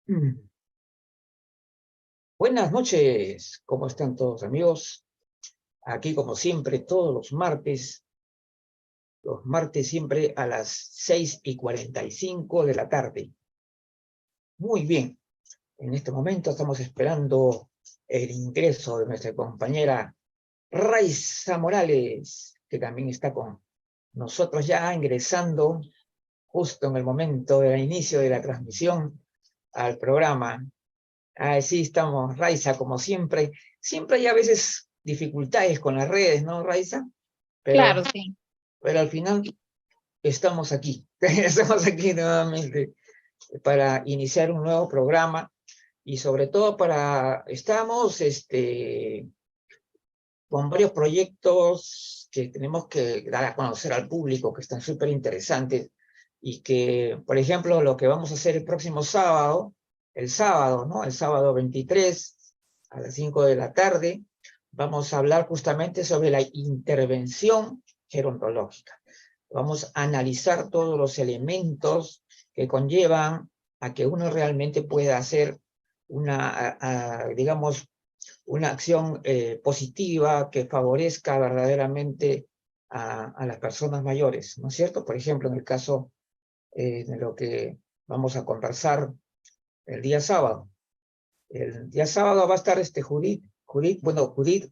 Mm. Buenas noches, ¿cómo están todos amigos? Aquí como siempre, todos los martes siempre a las 6:45 de la tarde. Muy bien, en este momento estamos esperando el ingreso de nuestra compañera Raiza Morales, que también está con nosotros ya ingresando justo en el momento del inicio de la transmisión al programa. Sí, estamos, Raiza, como siempre. Siempre hay a veces dificultades con las redes, ¿no, Raiza? Pero, Claro, sí. pero al final estamos aquí. Estamos aquí nuevamente para iniciar un nuevo programa y sobre todo estamos con varios proyectos que tenemos que dar a conocer al público, que están súper interesantes y que, por ejemplo, lo que vamos a hacer el próximo sábado, el sábado, ¿no? El sábado 23 a las 5 de la tarde, vamos a hablar justamente sobre la intervención gerontológica. Vamos a analizar todos los elementos que conllevan a que uno realmente pueda hacer digamos, una acción positiva que favorezca verdaderamente a las personas mayores, ¿no es cierto? Por ejemplo, en el caso de lo que vamos a conversar el día sábado. El día sábado va a estar Judith,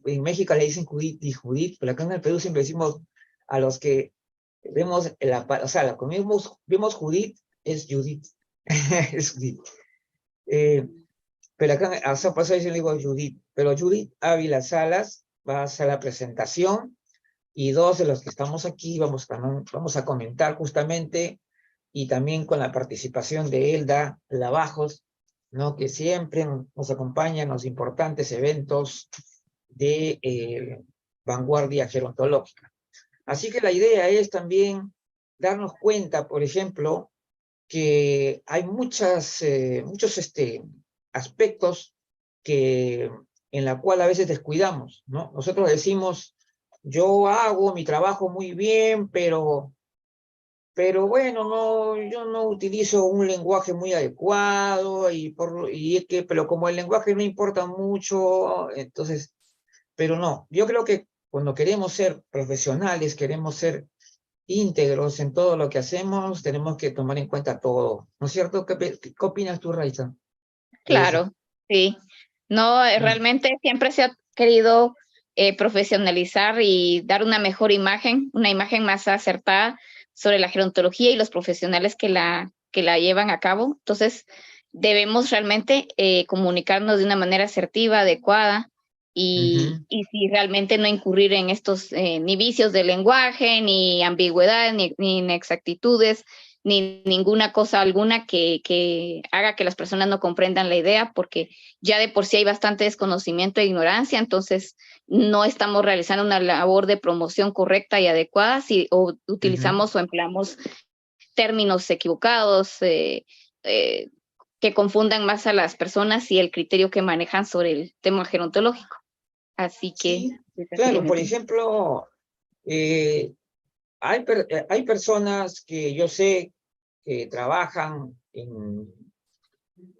en México le dicen Judith y Judith, pero acá en el Perú siempre decimos a los que vemos, o sea, cuando vemos Judith, es Judith, es Judith. Pero acá, o sea, por eso yo le digo Judith, pero Judith Ávila Salas va a hacer la presentación y dos de los que estamos aquí vamos a comentar justamente y también con la participación de Elda Lavajos, ¿no? Que siempre nos acompaña en los importantes eventos de vanguardia gerontológica. Así que la idea es también darnos cuenta, por ejemplo, que hay muchos aspectos en la cual a veces descuidamos, ¿no? Nosotros decimos, yo hago mi trabajo muy bien, pero bueno, no, yo no utilizo un lenguaje muy adecuado pero como el lenguaje no importa mucho, entonces, pero no, yo creo que cuando queremos ser profesionales, queremos ser íntegros en todo lo que hacemos, tenemos que tomar en cuenta todo, ¿no es cierto? ¿Qué opinas tú, Raiza, de eso? Claro, sí. No, Mm. realmente siempre se ha querido profesionalizar y dar una mejor imagen, una imagen más acertada sobre la gerontología y los profesionales que la llevan a cabo. Entonces, debemos realmente comunicarnos de una manera asertiva, adecuada, Ujú. y si realmente no incurrir en estos ni vicios del lenguaje, ni ambigüedad, ni inexactitudes, ni ninguna cosa alguna que haga que las personas no comprendan la idea, porque ya de por sí hay bastante desconocimiento e ignorancia, entonces no estamos realizando una labor de promoción correcta y adecuada si Ujú. utilizamos o empleamos términos equivocados que confundan más a las personas y el criterio que manejan sobre el tema gerontológico. Así que Sí, esa sería claro, mi por opinión. ejemplo, hay personas que yo sé que trabajan en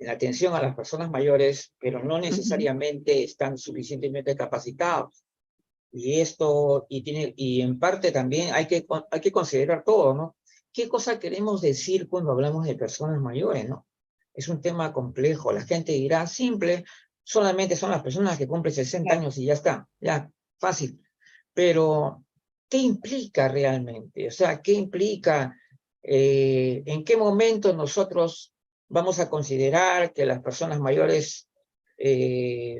atención a las personas mayores, pero no Uh -huh. necesariamente están suficientemente capacitados. Y en parte también hay que considerar todo, ¿no? ¿Qué cosa queremos decir cuando hablamos de personas mayores, no? Es un tema complejo. La gente dirá, simple, solamente son las personas que cumplen 60 Claro. años y ya está, ya, fácil. Pero, ¿qué implica realmente? O sea, ¿qué implica? ¿En qué momento nosotros vamos a considerar que las personas mayores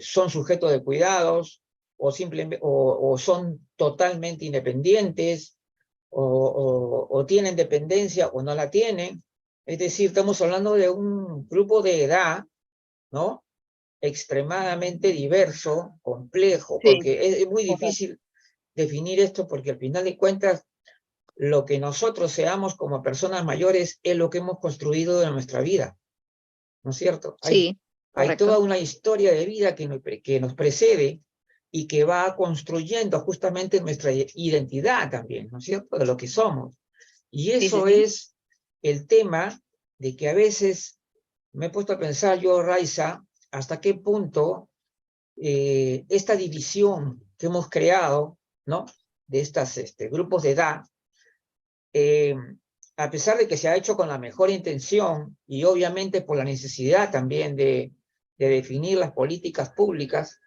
son sujetos de cuidados o son totalmente independientes o tienen dependencia o no la tienen? Es decir, estamos hablando de un grupo de edad, ¿no? Extremadamente diverso, complejo, Sí, porque es muy correcto. difícil definir esto porque al final de cuentas lo que nosotros seamos como personas mayores es lo que hemos construido en nuestra vida, ¿no es cierto? Sí, Hay toda correcto. una historia de vida que nos precede y que va construyendo justamente nuestra identidad también, ¿no es cierto? De lo que somos. Y Sí, sí, eso sí. es el tema de que a veces me he puesto a pensar yo, Raiza, hasta qué punto esta división que hemos creado, ¿no? De estos grupos de edad, a pesar de que se ha hecho con la mejor intención y obviamente por la necesidad también de definir las políticas públicas,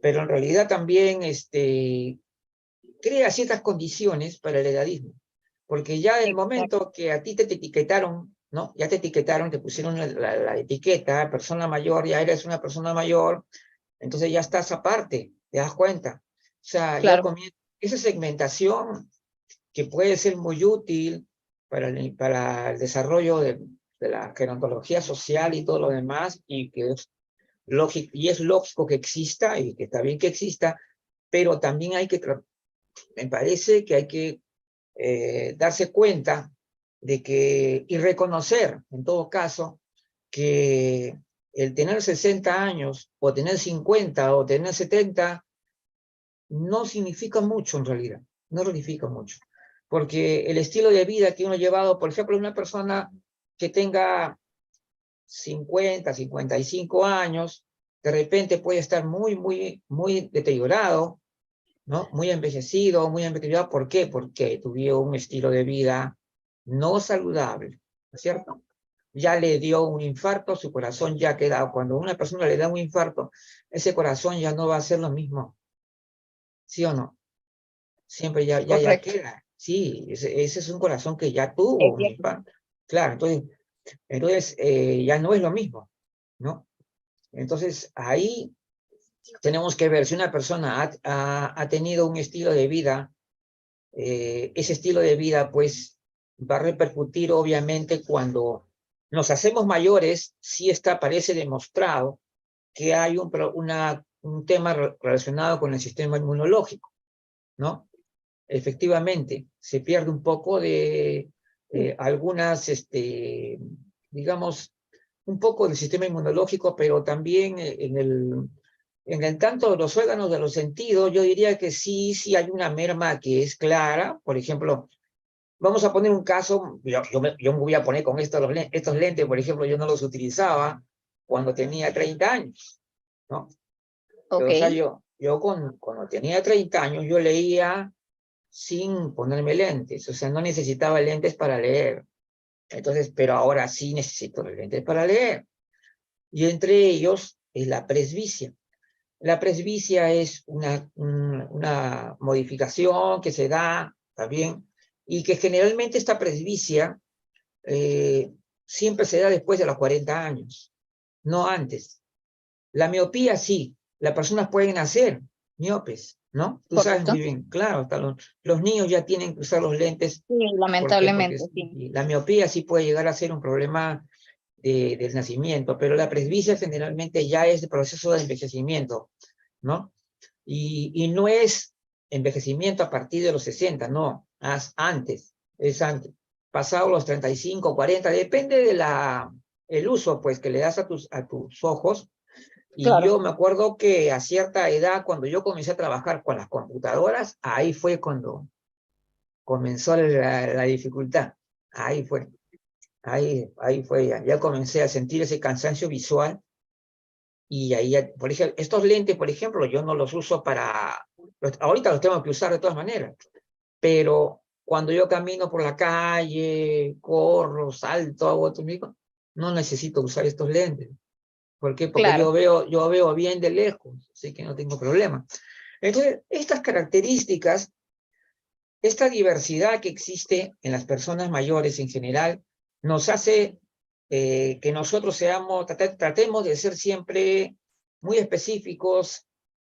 pero en realidad también crea ciertas condiciones para el edadismo. Porque ya en el momento que a ti te etiquetaron, ¿no? Ya te etiquetaron, te pusieron la etiqueta, persona mayor, ya eres una persona mayor, entonces ya estás aparte, te das cuenta. O sea, ya Claro. comienza esa segmentación que puede ser muy útil para el desarrollo de la gerontología social y todo lo demás, y que es lógico, y es lógico que exista, y que está bien que exista, pero también hay que, me parece que hay que darse cuenta de que, y reconocer, en todo caso, que el tener 60 años, o tener 50, o tener 70, no significa mucho en realidad, no significa mucho. Porque el estilo de vida que uno ha llevado, por ejemplo, una persona que tenga 50, 55 años, de repente puede estar muy deteriorado, ¿no? Muy envejecido, muy deteriorado. ¿Por qué? Porque tuvo un estilo de vida no saludable, ¿no es cierto? Ya le dio un infarto, su corazón ya ha quedado. Cuando a una persona le da un infarto, ese corazón ya no va a ser lo mismo, ¿sí o no? Siempre ya Correcto. queda. Sí, ese es un corazón que ya tuvo Es un cierto. infarto. Claro, entonces ya no es lo mismo, ¿no? Entonces ahí tenemos que ver si una persona ha tenido un estilo de vida, ese estilo de vida pues va a repercutir obviamente cuando nos hacemos mayores. Sí parece demostrado que hay un tema relacionado con el sistema inmunológico, ¿no? Efectivamente, se pierde un poco de algunas, digamos, un poco del sistema inmunológico, pero también en el tanto de los órganos de los sentidos, yo diría que sí hay una merma que es clara. Por ejemplo, vamos a poner un caso, yo me voy a poner con estos lentes, por ejemplo, yo no los utilizaba cuando tenía 30 años, ¿no? Ok. O sea, yo cuando tenía 30 años, yo leía sin ponerme lentes, o sea, no necesitaba lentes para leer. Entonces, pero ahora sí necesito lentes para leer. Y entre ellos es la presbicia. La presbicia es una modificación que se da también, y que generalmente esta presbicia siempre se da después de los 40 años, no antes. La miopía sí, las personas pueden nacer miopes, ¿no? Tú sabes Correcto. muy bien, claro, hasta los niños ya tienen que usar los lentes. Sí, ¿Por qué? Porque lamentablemente, sí. la miopía sí puede llegar a ser un problema del nacimiento, pero la presbicia generalmente ya es el proceso de envejecimiento, ¿no? Y no es envejecimiento a partir de los 60, no, es antes. Pasado los 35, 40, depende el uso pues que le das a tus ojos. Y Claro. yo me acuerdo que a cierta edad, cuando yo comencé a trabajar con las computadoras, ahí fue cuando comenzó la dificultad. Ahí fue. Ahí fue ya comencé a sentir ese cansancio visual. Y ahí, por ejemplo, estos lentes, por ejemplo, yo no los uso ahorita los tengo que usar de todas maneras, pero cuando yo camino por la calle, corro, salto, hago automático, no necesito usar estos lentes. ¿Por qué? Porque yo Claro. veo bien de lejos, así que no tengo problema. Entonces, estas características, esta diversidad que existe en las personas mayores en general, nos hace que nosotros tratemos de ser siempre muy específicos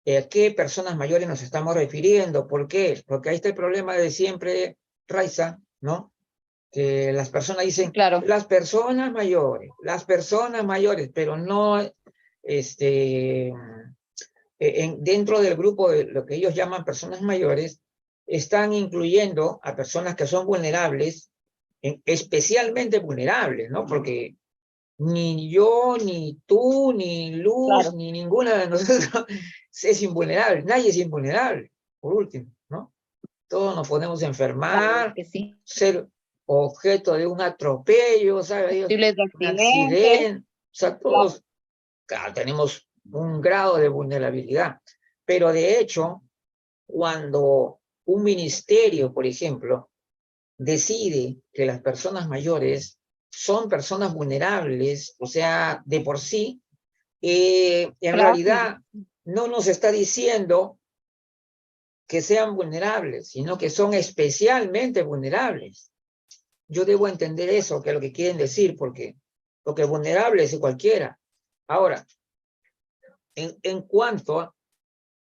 a qué personas mayores nos estamos refiriendo. ¿Por qué? Porque ahí está el problema de siempre, Raiza, ¿no? Que las personas dicen, Claro. las personas mayores, pero no, dentro del grupo de lo que ellos llaman personas mayores, están incluyendo a personas que son vulnerables, especialmente vulnerables, ¿no? Porque ni yo, ni tú, ni Luz, Claro. ni ninguna de nosotros es invulnerable. Nadie es invulnerable, por último, ¿no? Todos nos podemos La verdad enfermar, que sí. ser objeto de un atropello, ¿sabes? Posibles Un accidentes. accidente. sea, todos claro, tenemos un grado de vulnerabilidad, pero de hecho, cuando un ministerio, por ejemplo, decide que las personas mayores son personas vulnerables, o sea, de por sí, en Claro. realidad no nos está diciendo que sean vulnerables, sino que son especialmente vulnerables. Yo debo entender eso, que es lo que quieren decir, porque vulnerable es cualquiera. Ahora, en cuanto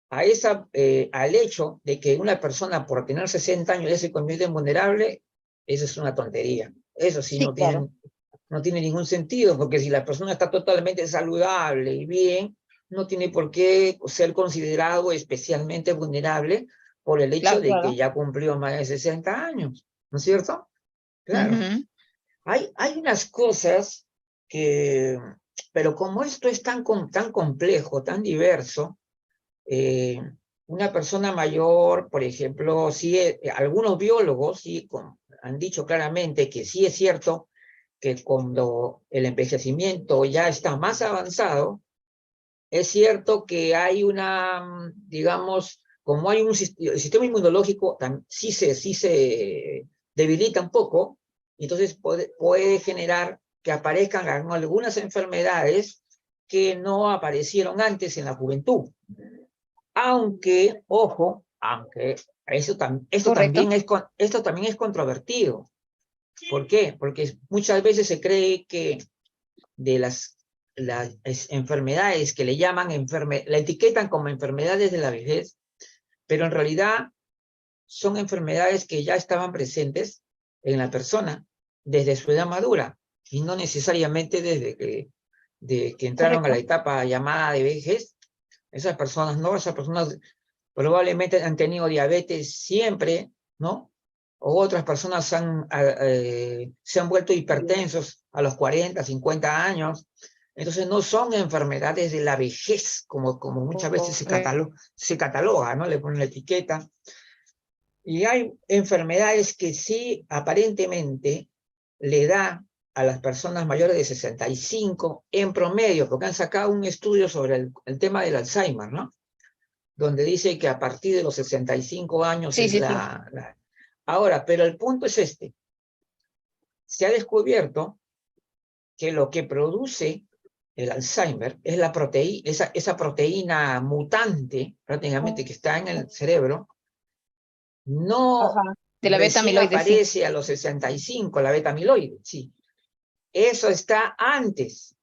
al hecho de que una persona por tener 60 años ya se convierte en vulnerable, eso es una tontería. Eso sí, Sí, claro. no tiene ningún sentido, porque si la persona está totalmente saludable y bien, no tiene por qué ser considerado especialmente vulnerable por el hecho Claro, de que claro. ya cumplió más de 60 años, ¿no es cierto? Claro. Ujú. Hay unas cosas que, pero como esto es tan complejo, tan diverso, eh, una persona mayor, por ejemplo, sí, algunos biólogos sí, han dicho claramente que sí es cierto que cuando el envejecimiento ya está más avanzado, es cierto que hay una, digamos, como hay el sistema inmunológico sí se debilita un poco, entonces puede generar que aparezcan algunas enfermedades que no aparecieron antes en la juventud. Aunque, ojo, aunque Correcto. esto también es controvertido. ¿Por qué? Porque muchas veces se cree que de las enfermedades que le llaman la etiquetan como enfermedades de la vejez, pero en realidad son enfermedades que ya estaban presentes en la persona desde su edad madura y no necesariamente de que entraron a la Correcto. etapa llamada de vejez. Esas personas probablemente han tenido diabetes siempre, ¿no? O otras personas se han vuelto hipertensos a los 40, 50 años. Entonces no son enfermedades de la vejez, como muchas veces se cataloga, ¿no? Le ponen la etiqueta. Y hay enfermedades que sí aparentemente le da a las personas mayores de 65 en promedio, porque han sacado un estudio sobre el tema del Alzheimer, ¿no? Donde dice que a partir de los 65 años Sí, es sí, sí. Ahora, pero el punto es este. Se ha descubierto que lo que produce el Alzheimer es esa proteína mutante, prácticamente, que está en el cerebro, Ajá. no De la beta recién amiloide, sí. aparece a los 65, la beta amiloide, sí. Eso está antes.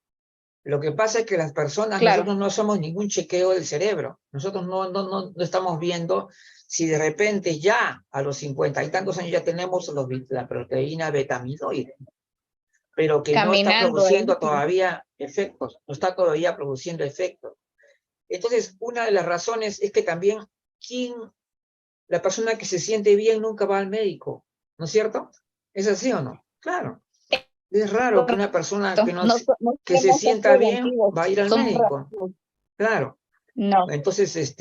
Lo que pasa es que las personas, Claro. nosotros no somos ningún chequeo del cerebro. Nosotros no estamos viendo si de repente ya a los 50 y tantos años ya tenemos la proteína beta-amiloide, pero que no está Caminando ahí. produciendo todavía efectos, no está todavía produciendo efectos. Entonces, una de las razones es que también la persona que se siente bien nunca va al médico, ¿no es cierto? ¿Es así o no? Claro. Es raro que una persona Correcto. No, no que se queremos ser sienta bien preventivos. va a ir al Somos médico. reactivos. Claro. No. Entonces,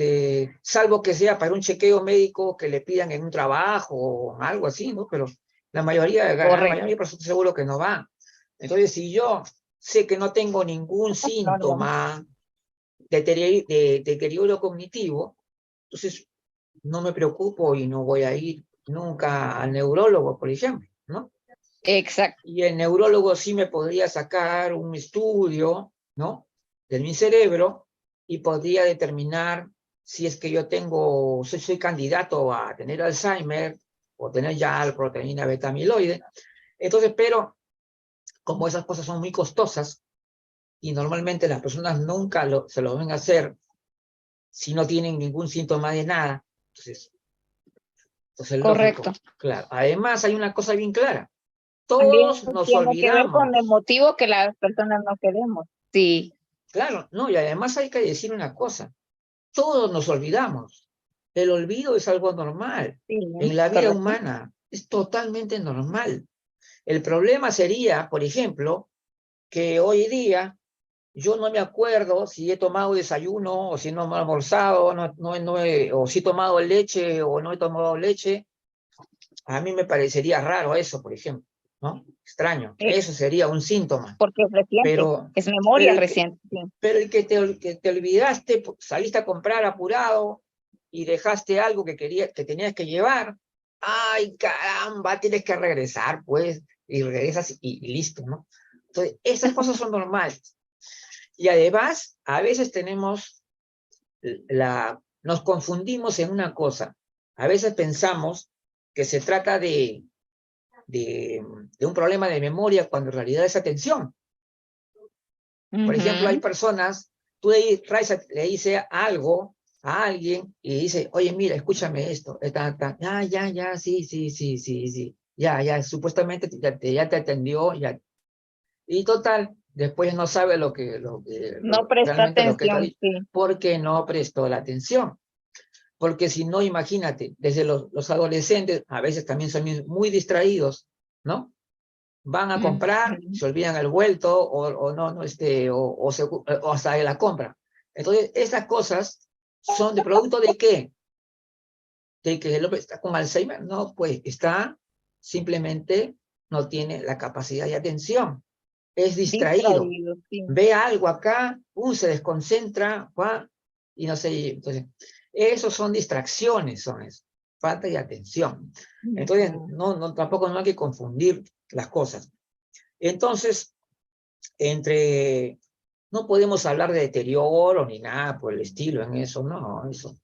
salvo que sea para un chequeo médico que le pidan en un trabajo o algo así, ¿no? Pero la gran mayoría Correcto. de personas seguro que no van. Entonces, si yo sé que no tengo ningún No, no, no. síntoma de deterioro cognitivo, entonces no me preocupo y no voy a ir nunca al neurólogo, por ejemplo, ¿no? Exacto. Y el neurólogo sí me podría sacar un estudio, ¿no? De mi cerebro y podría determinar si es que yo soy candidato a tener Alzheimer o tener ya la proteína beta amiloide. Entonces, pero como esas cosas son muy costosas y normalmente las personas nunca se lo ven a hacer si no tienen ningún síntoma de nada, entonces es Correcto. lógico, claro. Además, hay una cosa bien clara. También Todos nos tiene que ver con el olvidamos. motivo que las personas no queremos. Sí. Claro, no, y además hay que decir una cosa. Todos nos olvidamos. El olvido es algo normal. Sí, En la vida correcto. humana es totalmente normal. El problema sería, por ejemplo, que hoy día yo no me acuerdo si he tomado desayuno o si no me he almorzado, o si he tomado leche o no he tomado leche. A mí me parecería raro eso, por ejemplo. ¿no? Extraño. Eso sería un síntoma. Porque es reciente, es memoria reciente. Sí. Pero el que te olvidaste, saliste a comprar apurado y dejaste algo que tenías que llevar, ¡ay, caramba! Tienes que regresar, pues, y regresas y listo, ¿no? Entonces, esas cosas son normales. Y además, a veces nos confundimos en una cosa. A veces pensamos que se trata de un problema de memoria cuando en realidad es atención. Por ejemplo, hay personas, tú le dices algo a alguien y dice, oye, mira, escúchame esto. Ya, sí. Ya, supuestamente ya te atendió, ya. Y total, después no sabe No prestó realmente lo que está atención, diciendo, sí. porque no prestó la atención. Porque si no, imagínate, desde los adolescentes, a veces también son muy distraídos, ¿no? Van a comprar, se olvidan el vuelto, o hasta la compra. Entonces, estas cosas son de producto de ¿qué? De que el hombre está con Alzheimer. No, pues simplemente no tiene la capacidad de atención. Es distraído. Sí. Ve algo acá, se desconcentra, y no sé. Entonces, esos son distracciones, son eso. Falta de atención. Entonces, tampoco no hay que confundir las cosas. Entonces, no podemos hablar de deterioro ni nada por el estilo en eso, no, eso.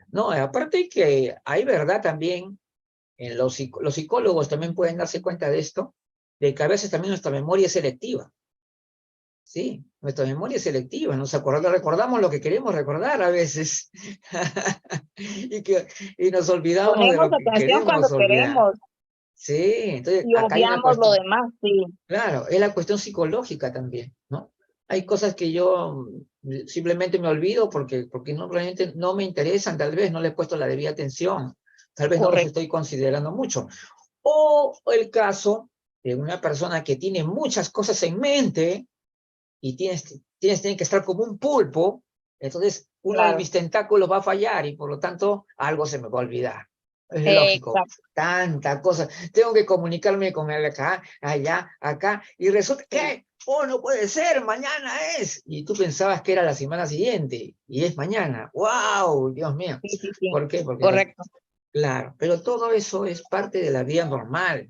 No, aparte que hay verdad también, los psicólogos también pueden darse cuenta de esto, de que a veces también nuestra memoria es selectiva. Sí, nuestra memoria es selectiva, recordamos lo que queremos recordar a veces. y nos olvidamos de Ponemos lo que atención cuando queremos olvidar. queremos. Sí, entonces Y acá hay una obviamos lo cuestión. demás, sí. Claro, es la cuestión psicológica también, ¿no? Hay cosas que yo simplemente me olvido porque realmente no me interesan, tal vez no le he puesto la debida atención, tal vez no los Correcto. estoy considerando mucho. O el caso de una persona que tiene muchas cosas en mente y tiene que estar como un pulpo, entonces uno de mis tentáculos va a fallar y por lo tanto algo se me va a olvidar. Es lógico, tanta cosa. Tengo que comunicarme con él acá, allá, acá, y resulta que, no puede ser, mañana es. Y tú pensabas que era la semana siguiente, y es mañana. ¡Wow! Dios mío. Sí. ¿Por qué? Porque Correcto. claro, pero todo eso es parte de la vida normal.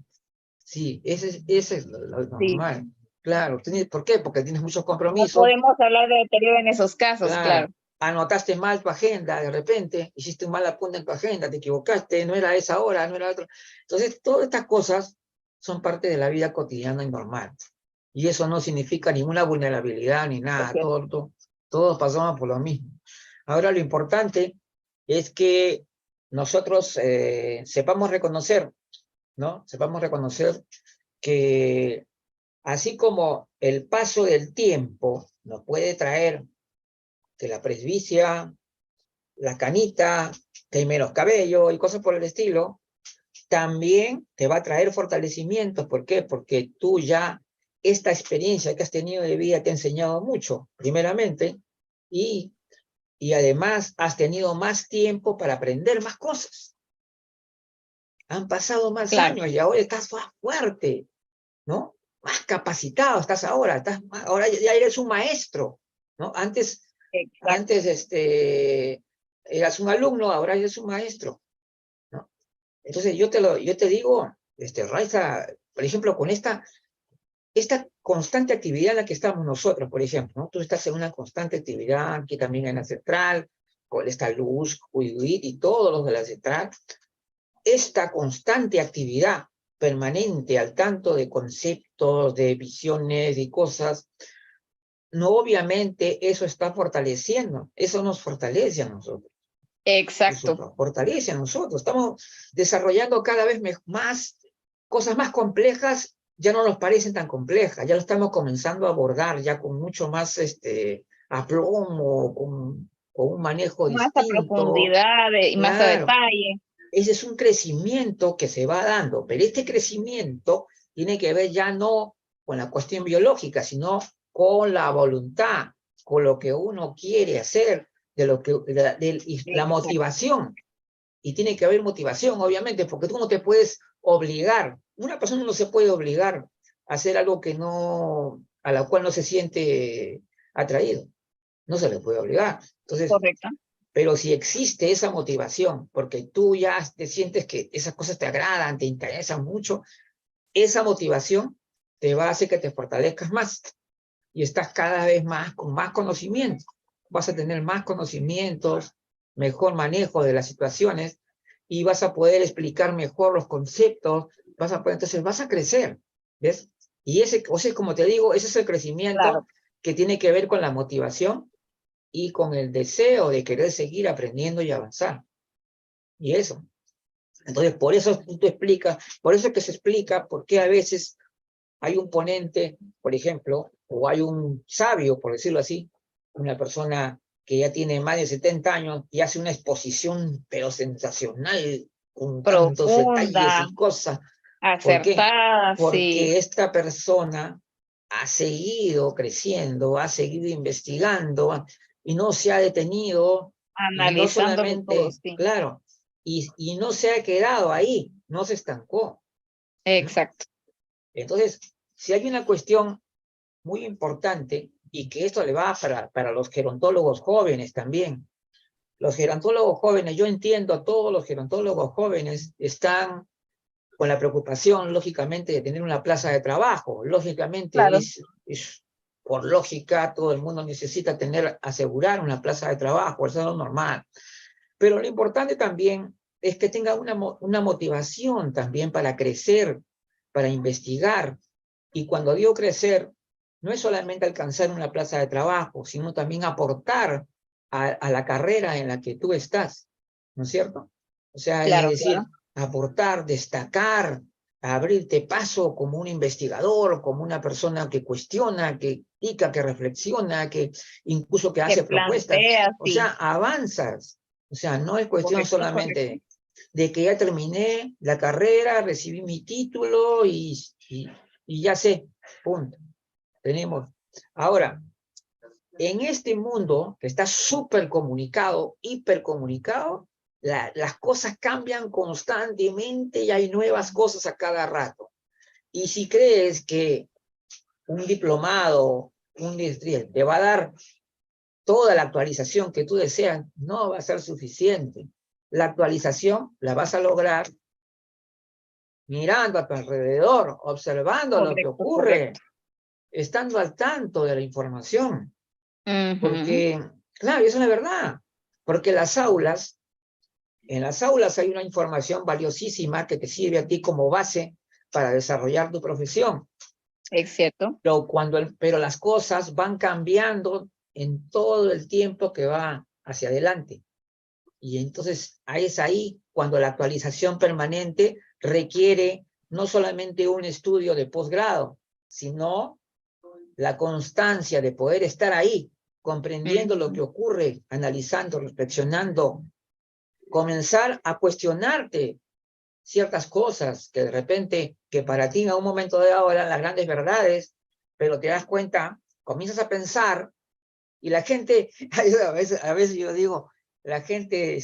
Sí, ese es lo normal. Sí. Claro, ¿por qué? Porque tienes muchos No compromisos. podemos hablar de deterioro en esos casos, claro. Anotaste mal tu agenda, de repente, hiciste un mal apunte en tu agenda, te equivocaste, no era esa hora, no era otra. Entonces, todas estas cosas son parte de la vida cotidiana y normal. Y eso no significa ninguna vulnerabilidad ni nada, todos pasamos por lo mismo. Ahora, lo importante es que nosotros sepamos reconocer, ¿no? Sepamos reconocer que así como el paso del tiempo nos puede traer que la presbicia, la canita, que hay menos cabello y cosas por el estilo, también te va a traer fortalecimiento. ¿Por qué? Porque tú ya, esta experiencia que has tenido de vida te ha enseñado mucho, primeramente, y además has tenido más tiempo para aprender más cosas. Han pasado más años y ahora estás más fuerte, ¿no? Más capacitado estás ahora, ahora ya eres un maestro, ¿no? Antes eras un alumno, ahora eres un maestro, ¿no? Entonces yo te digo, Raiza, por ejemplo, con esta constante actividad en la que estamos nosotros, por ejemplo, ¿no? Tú estás en una constante actividad, aquí también en la central, con esta Luz, Judith y todos los de la central, esta constante actividad permanente al tanto de conceptos, de visiones y cosas, no obviamente eso está fortaleciendo, eso nos fortalece a nosotros. Exacto. Eso nos fortalece a nosotros, estamos desarrollando cada vez más, cosas más complejas, ya no nos parecen tan complejas, ya lo estamos comenzando a abordar ya con mucho más aplomo, con un manejo más a distinto. profundidad y más a detalle. Ese es un crecimiento que se va dando, pero este crecimiento tiene que ver ya no con la cuestión biológica, sino con la voluntad, con lo que uno quiere hacer, la motivación. Y tiene que haber motivación, obviamente, porque tú no te puedes obligar una persona no se puede obligar a hacer algo que no, a la cual no se siente atraído. No se le puede obligar. Entonces, Correcto. pero si existe esa motivación, porque tú ya te sientes que esas cosas te agradan, te interesan mucho, esa motivación te va a hacer que te fortalezcas más y estás cada vez más con más conocimiento. Vas a tener más conocimientos, mejor manejo de las situaciones y vas a poder explicar mejor los conceptos, entonces vas a crecer, ¿ves? Y ese, o sea, como te digo, ese es el crecimiento Claro. que tiene que ver con la motivación y con el deseo de querer seguir aprendiendo y avanzar. Y eso. Entonces, por eso tú explicas, por eso es que se explica por qué a veces hay un ponente, por ejemplo, o hay un sabio, por decirlo así, una persona que ya tiene más de 70 años y hace una exposición, pero sensacional, con tantos detalles Profunda, y cosas. ¿Por qué? acertada, sí. Porque esta persona ha seguido creciendo, ha seguido investigando y no se ha detenido y no Analizándolo todo, solamente, sí. claro, y no se ha quedado ahí, no se estancó, ¿no? Exacto. Entonces, si hay una cuestión muy importante y que esto le va para los gerontólogos jóvenes también. Los gerontólogos jóvenes, yo entiendo a todos los gerontólogos jóvenes están con la preocupación, lógicamente, de tener una plaza de trabajo. Lógicamente, Claro. es por lógica, todo el mundo necesita asegurar una plaza de trabajo, eso es lo normal. Pero lo importante también es que tenga una motivación también para crecer, para investigar. Y cuando digo crecer, no es solamente alcanzar una plaza de trabajo, sino también aportar a la carrera en la que tú estás, ¿no es cierto? O sea, es Claro, decir, claro. aportar, destacar, abrirte paso como un investigador, como una persona que cuestiona, que critica, que reflexiona, que incluso que Que hace propuestas. plantea, O sea, sí. avanzas. O sea, no es cuestión Correcto, correcto. solamente de que ya terminé la carrera, recibí mi título y ya sé, punto. Tenemos. Ahora, en este mundo que está súper comunicado, hipercomunicado, las cosas cambian constantemente y hay nuevas cosas a cada rato. Y si crees que un diplomado, un distrito, te va a dar toda la actualización que tú deseas, no va a ser suficiente. La actualización la vas a lograr mirando a tu alrededor, observando lo que Correcto, ocurre, correcto. estando al tanto de la información. Ujú. Porque, claro, eso es la verdad. Porque en las aulas hay una información valiosísima que te sirve a ti como base para desarrollar tu profesión. Es cierto. Pero las cosas van cambiando en todo el tiempo que va hacia adelante. Y entonces es ahí cuando la actualización permanente requiere no solamente un estudio de posgrado, sino la constancia de poder estar ahí, comprendiendo lo que Ujú. ocurre, analizando, reflexionando, comenzar a cuestionarte ciertas cosas que de repente, que para ti en un momento dado eran las grandes verdades, pero te das cuenta, comienzas a pensar y la gente, a veces yo digo, la gente,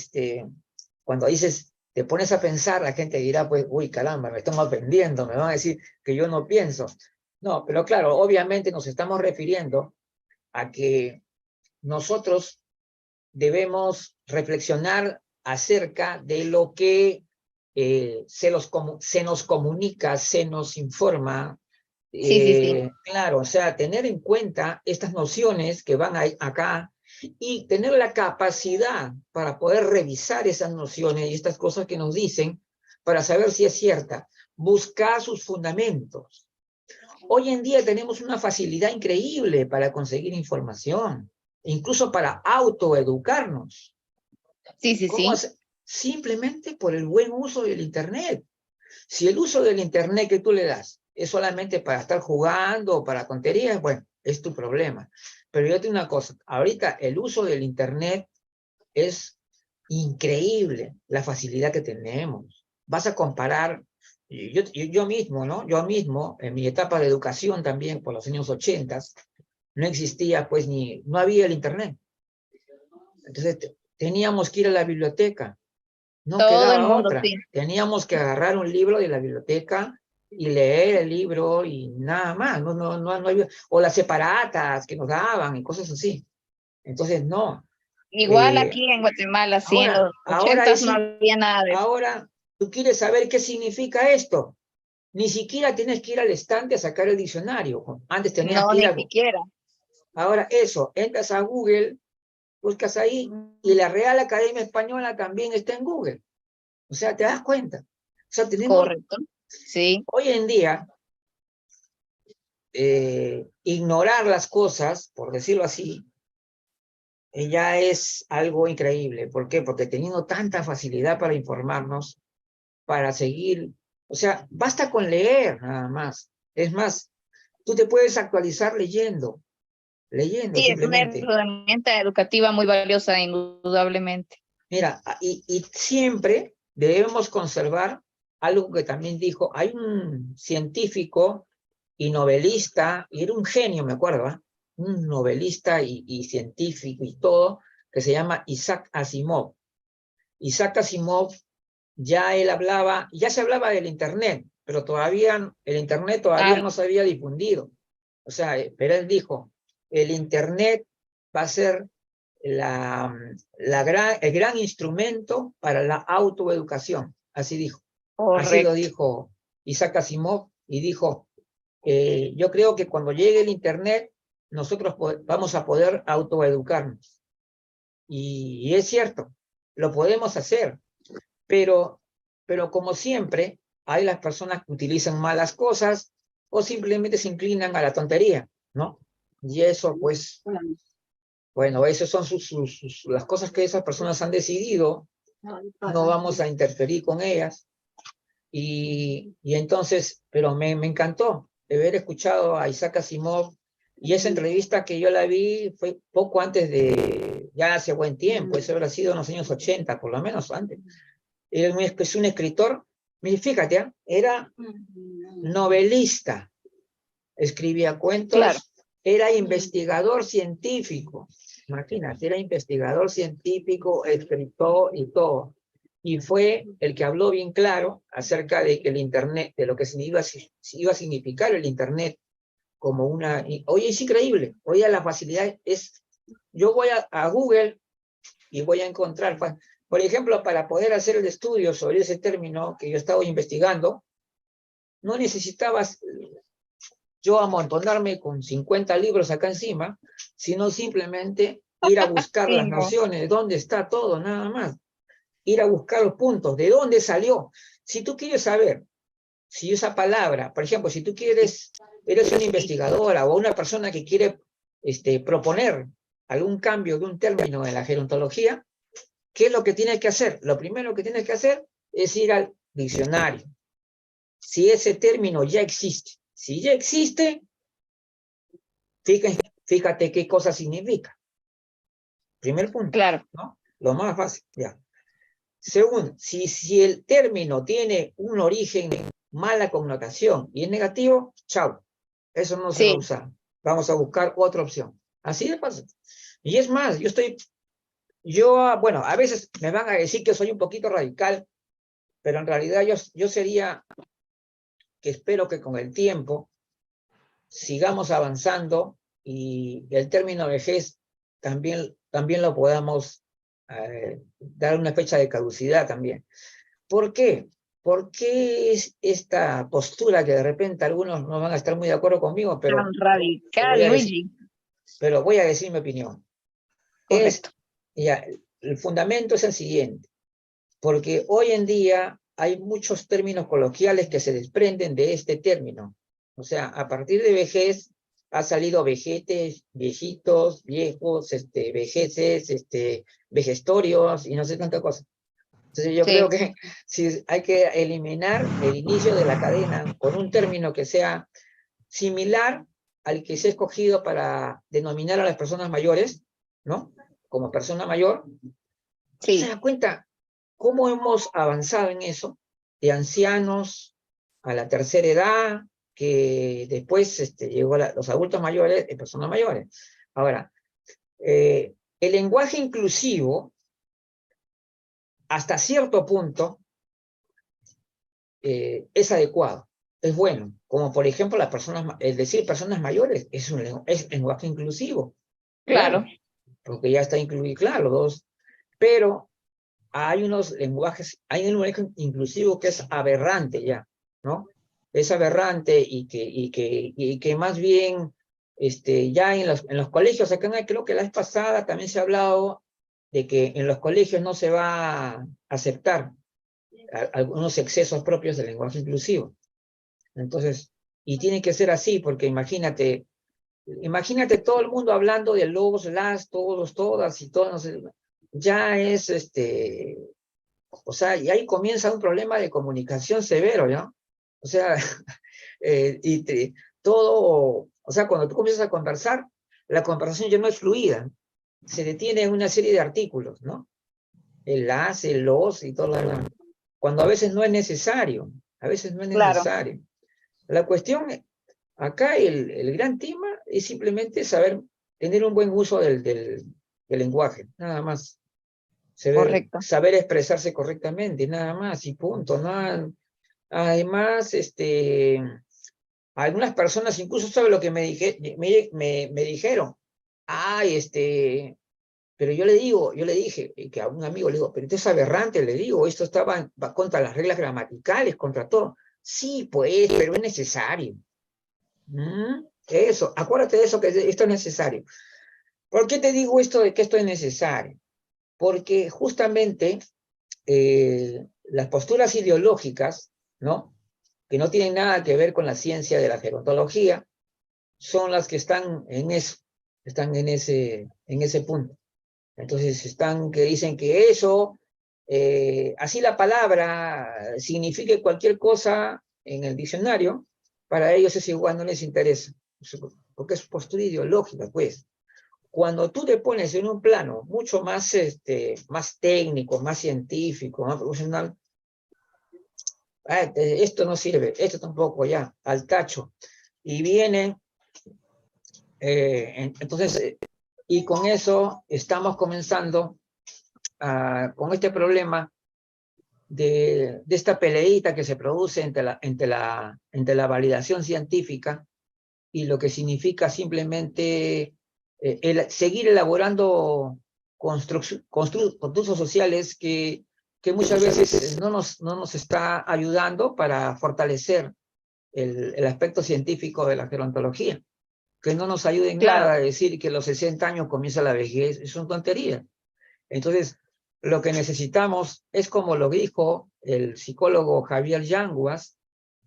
cuando dices, te pones a pensar, la gente dirá, pues, uy, caramba, me están ofendiendo, me van a decir que yo no pienso. No, pero claro, obviamente nos estamos refiriendo a que nosotros debemos reflexionar acerca de lo que se nos comunica, se nos informa. Sí, sí, sí. Claro, o sea, tener en cuenta estas nociones que van acá y tener la capacidad para poder revisar esas nociones y estas cosas que nos dicen para saber si es cierta, buscar sus fundamentos. Hoy en día tenemos una facilidad increíble para conseguir información, incluso para autoeducarnos. Sí, sí, ¿Cómo sí. hacer? Simplemente por el buen uso del Internet. Si el uso del Internet que tú le das es solamente para estar jugando o para tonterías, bueno, es tu problema. Pero yo te digo una cosa, ahorita el uso del Internet es increíble, la facilidad que tenemos. Vas a comparar, yo mismo, ¿no? Yo mismo, en mi etapa de educación también, por los años 80, no existía, pues, no había el Internet. Entonces, teníamos que ir a la biblioteca, no Todo el quedaba mundo, otra. sí. Teníamos que agarrar un libro de la biblioteca y leer el libro y nada más, no hay, o las separatas que nos daban y cosas así. Entonces, no. Igual aquí en Guatemala, sí, en los Ahora, 80s no había nada de eso. ahora tú quieres saber qué significa esto. Ni siquiera tienes que ir al estante a sacar el diccionario. Antes tenías No, que ir ni a... siquiera. Ahora eso, entras a Google, buscas ahí, y la Real Academia Española también está en Google. O sea, te das cuenta. O sea, tenemos... Correcto, sí. Hoy en día, ignorar las cosas, por decirlo así, ya es algo increíble. ¿Por qué? Porque teniendo tanta facilidad para informarnos, para seguir, o sea, basta con leer nada más. Es más, tú te puedes actualizar leyendo Sí, es una simplemente. herramienta educativa muy valiosa, indudablemente. Mira, y siempre debemos conservar algo que también dijo, hay un científico y novelista, y era un genio, me acuerdo, ¿eh? Un novelista y científico y todo, que se llama Isaac Asimov. Isaac Asimov, ya él hablaba, ya se hablaba del Internet, pero todavía el Internet todavía no se había difundido. O sea, pero él dijo, el Internet va a ser el gran instrumento para la autoeducación. Así dijo. Así lo Correcto. dijo Isaac Asimov y dijo, yo creo que cuando llegue el Internet, nosotros vamos a poder autoeducarnos. Y es cierto, lo podemos hacer, pero como siempre, hay las personas que utilizan malas cosas o simplemente se inclinan a la tontería, ¿no? Y eso, pues, bueno, esas son las cosas que esas personas han decidido, no vamos a interferir con ellas. Y entonces, pero me encantó de haber escuchado a Isaac Asimov, y esa entrevista que yo la vi fue poco antes de, ya hace buen tiempo, eso habrá sido en los años 80, por lo menos antes. Es un escritor, fíjate, ¿eh? Era novelista, escribía cuentos, Claro. era investigador científico, imagínate, era investigador científico, escritor y todo. Y fue el que habló bien claro acerca de que el Internet, de lo que iba a significar el Internet como una... Oye, es increíble, oye, la facilidad es... Yo voy a Google y voy a encontrar, por ejemplo, para poder hacer el estudio sobre ese término que yo estaba investigando, no necesitabas yo amontonarme con 50 libros acá encima, sino simplemente ir a buscar Sí, las no. nociones, de dónde está todo, nada más. Ir a buscar los puntos, de dónde salió. Si tú quieres saber si esa palabra, por ejemplo, si tú eres una investigadora o una persona que quiere proponer algún cambio de un término en la gerontología, ¿qué es lo que tienes que hacer? Lo primero que tienes que hacer es ir al diccionario. Si ese término ya existe. Si ya existe, fíjate qué cosa significa. Primer punto, Claro. ¿no? Lo más fácil, ya. Segundo, si el término tiene un origen, mala connotación y es negativo, chao. Eso no se va a Sí. usar. Vamos a buscar otra opción. Así de fácil. Y es más, bueno, a veces me van a decir que soy un poquito radical, pero en realidad yo sería que espero que con el tiempo sigamos avanzando y el término vejez también lo podamos dar una fecha de caducidad también. ¿Por qué? ¿Por qué es esta postura que de repente algunos no van a estar muy de acuerdo conmigo, Tan pero radical, Luigi. voy a decir mi opinión? Correcto. Ya, el fundamento es el siguiente, porque hoy en día hay muchos términos coloquiales que se desprenden de este término. O sea, a partir de vejez ha salido vejetes, viejitos, viejos, vejeces, vejestorios y no sé tanta cosa. Entonces yo creo Sí. que si hay que eliminar el inicio de la cadena con un término que sea similar al que se ha escogido para denominar a las personas mayores, ¿no? Como persona mayor. ¿Se Sí. da cuenta cómo hemos avanzado en eso? De ancianos a la tercera edad, que después llegó los adultos mayores, personas mayores. Ahora, el lenguaje inclusivo, hasta cierto punto, es adecuado. es bueno, como por ejemplo las personas, es decir, personas mayores, es lenguaje inclusivo, Claro, claro, porque ya está incluido, claro, dos, pero hay unos lenguajes, hay un lenguaje inclusivo que es aberrante ya, ¿no? Es aberrante y que más bien, ya en los colegios, acá creo que la vez pasada también se ha hablado de que en los colegios no se va a aceptar algunos excesos propios del lenguaje inclusivo. Entonces, y tiene que ser así, porque imagínate todo el mundo hablando de los, las, todos, todas y todas, no sé, ya es, o sea, y ahí comienza un problema de comunicación severo, ¿no? O sea, todo, o sea, cuando tú comienzas a conversar, la conversación ya no es fluida, se detiene en una serie de artículos, ¿no? El las, el los y todo lo demás. Cuando a veces no es necesario, a veces no es claro. necesario. La cuestión, acá el gran tema es simplemente saber tener un buen uso del lenguaje, nada más. Correcto. Saber expresarse correctamente, nada más, y punto. ¿No? Además, algunas personas incluso saben lo que me dijeron. Ay, pero yo le dije, que a un amigo le digo, pero esto es aberrante, le digo, esto va contra las reglas gramaticales, contra todo. Sí, pues, pero es necesario. Eso, acuérdate de eso, que esto es necesario. ¿Por qué te digo esto de que esto es necesario? Porque justamente las posturas ideológicas, ¿no? Que no tienen nada que ver con la ciencia de la gerontología, son las que están en eso, están en ese punto. Entonces están que dicen que eso, así la palabra signifique cualquier cosa en el diccionario, para ellos es igual, no les interesa, porque es postura ideológica, pues. Cuando tú te pones en un plano mucho más, más técnico, más científico, más profesional, esto no sirve, esto tampoco, ya, al tacho. Y viene, entonces, y con eso estamos comenzando con este problema de esta peleita que se produce entre la validación científica y lo que significa simplemente seguir elaborando constructos sociales que muchas veces no nos está ayudando para fortalecer el aspecto científico de la gerontología, que no nos ayuda en Claro, nada a decir que a los 60 años comienza la vejez, es una tontería. Entonces, lo que necesitamos es, como lo dijo el psicólogo Javier Yanguas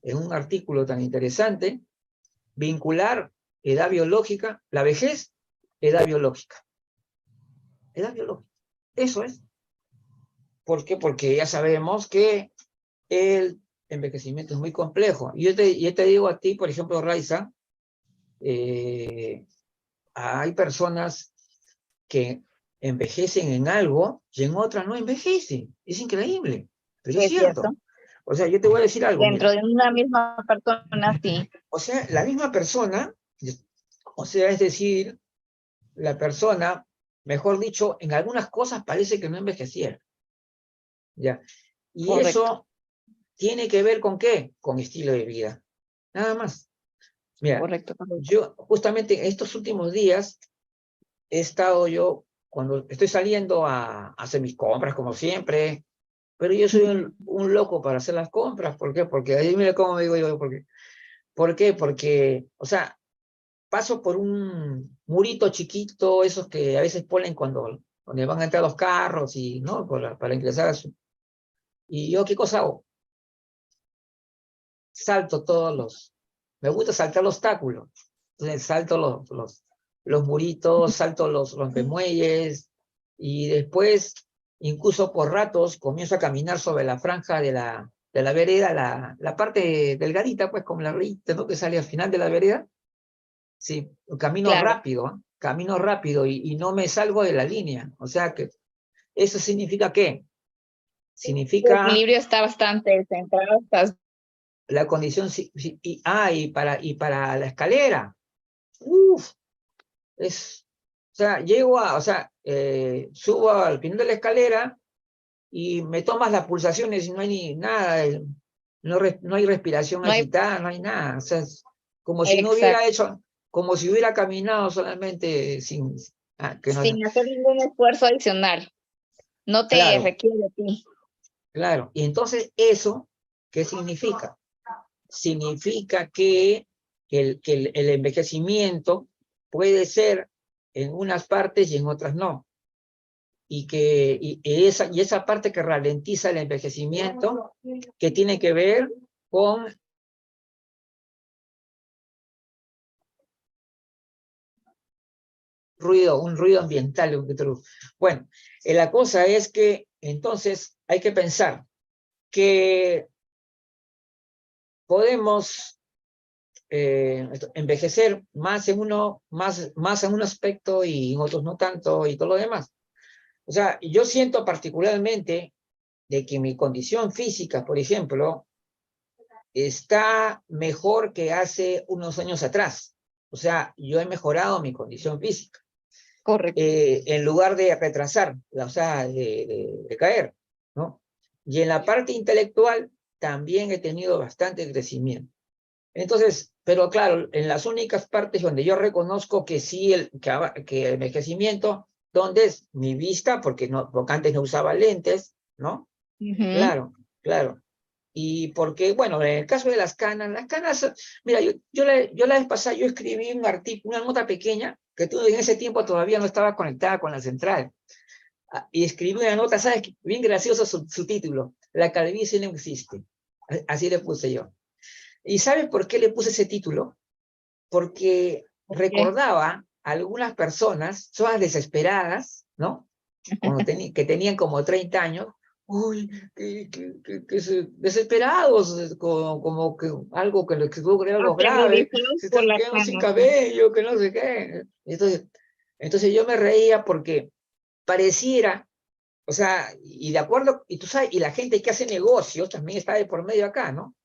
en un artículo tan interesante, vincular edad biológica, la vejez, edad biológica. Edad biológica. Eso es. ¿Por qué? Porque ya sabemos que el envejecimiento es muy complejo. Y yo te digo a ti, por ejemplo, Raiza, hay personas que envejecen en algo y en otras no envejecen. Es increíble, pero es es cierto. cierto. O sea, yo te voy a decir algo, Dentro mira. de una misma persona, sí, O sea, la misma persona, o sea, es decir, la persona, mejor dicho, en algunas cosas parece que no envejeciera. ¿Ya? Y correcto. eso tiene que ver con ¿qué? Con estilo de vida. Nada más. Mira, Correcto, correcto. yo justamente en estos últimos días he estado yo, cuando estoy saliendo a hacer mis compras, como siempre, pero yo soy un loco para hacer las compras. ¿Por qué? Porque ahí mira cómo me digo yo, ¿por qué? ¿Por qué? Porque, o sea, paso por un murito chiquito, esos que a veces ponen donde van a entrar los carros y, ¿no? Para ingresar a su... Y yo, ¿qué cosa hago? Salto me gusta saltar los obstáculos. Entonces salto los muritos, salto los rompemuelles y después, incluso por ratos, comienzo a caminar sobre la franja de la vereda, la parte delgadita, pues como la rita, ¿no? Que sale al final de la vereda. Sí, Claro. camino rápido y no me salgo de la línea. O sea que eso significa ¿qué? Tu Significa equilibrio está bastante centrado, estás la condición, y para la escalera. Uf, o sea, o sea, subo al final de la escalera y me tomas las pulsaciones y no hay ni nada. no hay respiración No hay, agitada, no hay nada. O sea, es como si no exacto, hubiera hecho, como si hubiera caminado solamente sin, que no, sin hacer ningún esfuerzo adicional. No te claro, requiere de ti. claro. Y entonces eso, ¿qué significa? Significa que el envejecimiento puede ser en unas partes y en otras no. Y esa parte que ralentiza el envejecimiento, que tiene que ver con un ruido ambiental. Bueno, la cosa es que entonces hay que pensar que podemos envejecer más en más en un aspecto y en otros no tanto y todo lo demás. O sea, yo siento particularmente de que mi condición física, por ejemplo, está mejor que hace unos años atrás. O sea, yo he mejorado mi condición física. Correcto. En lugar de retrasar, o sea, de caer, ¿no? Y en la parte intelectual también he tenido bastante crecimiento. Entonces, pero claro, en las únicas partes donde yo reconozco que sí, que el envejecimiento, donde es mi vista, porque antes no usaba lentes, ¿no? Ujú. Claro, claro. Y porque, bueno, en el caso de las canas, mira, yo la vez pasada yo escribí un artículo, una nota pequeña, que tú en ese tiempo todavía no estaba conectada con la central. Y escribí una nota, ¿sabes? Bien gracioso su título, La calvicie no existe. Así le puse yo. ¿Y sabes por qué le puse ese título? Porque Okay. recordaba a algunas personas, todas desesperadas, ¿no? Que tenían como 30 años, uy, desesperados, como que algo que les ocurre algo grave, Aterrorizados se por están las quedando sin canas, sí. cabello, que no sé qué. Entonces yo me reía porque pareciera, o sea, y de acuerdo, y tú sabes, y la gente que hace negocios también está de por medio acá, ¿no?